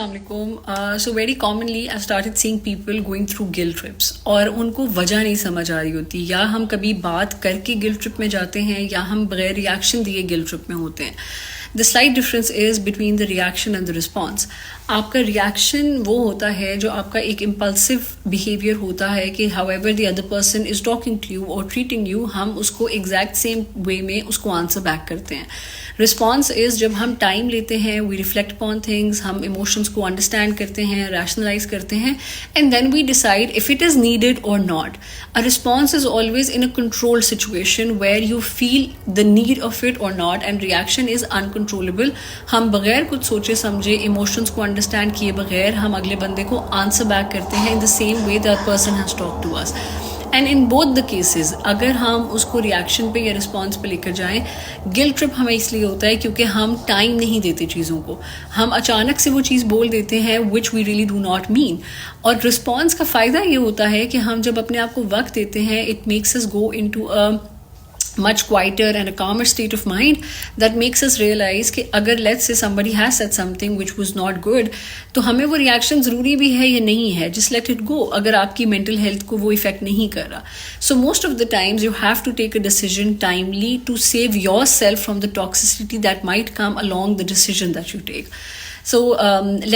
Assalamualaikum. So very commonly I started seeing people going through guilt trips और उनको वजह नहीं समझ आ रही होती, या हम कभी बात करके गिल्ट ट्रिप में जाते हैं या हम बगैर रिएक्शन दिए गिल्ट ट्रिप में होते हैं. The slight difference is between the reaction and the response. आपका रिएक्शन वो होता है जो आपका एक इम्पल्सिव बिहेवियर होता है कि however the other person is talking to you और ट्रीटिंग यू, हम उसको एग्जैक्ट सेम वे में उसको आंसर बैक करते हैं. रिस्पॉन्स इज जब हम टाइम लेते हैं, वी रिफ्लेक्ट अपॉन थिंग्स, हम इमोशंस को अंडरस्टैंड करते हैं, रैशनलाइज करते हैं, and then we decide if it is needed or not. A response is always in a controlled situation where you feel the need of it or not, and reaction is uncontrollable. हम बगैर कुछ सोचे समझे, emotions को understand किए बगैर हम अगले बंदे को आंसर बैक करते हैं in the same way that person has talk to us. And in both the cases अगर हम उसको रिएक्शन पे या रिस्पॉन्स पे लेकर जाएं, गिल्ट ट्रिप हमें इसलिए होता है क्योंकि हम टाइम नहीं देते चीज़ों को, हम अचानक से वो चीज़ बोल देते हैं which we really do not mean. और रिस्पॉन्स का फ़ायदा ये होता है कि हम जब अपने आप को वक्त देते हैं, it makes us go into a much quieter and a calmer state of mind that makes us realize कि अगर let's say somebody has said something which was not good, तो हमें वो reaction ज़रूरी भी है या नहीं है, just let it go अगर आपकी mental health को वो effect नहीं कर रहा. So most of the times you have to take a decision timely to save yourself from the toxicity that might come along the decision that you take. So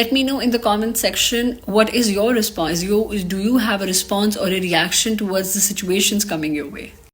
let me know in the comment section what is your response. Do you have a response or a reaction towards the situations coming your way?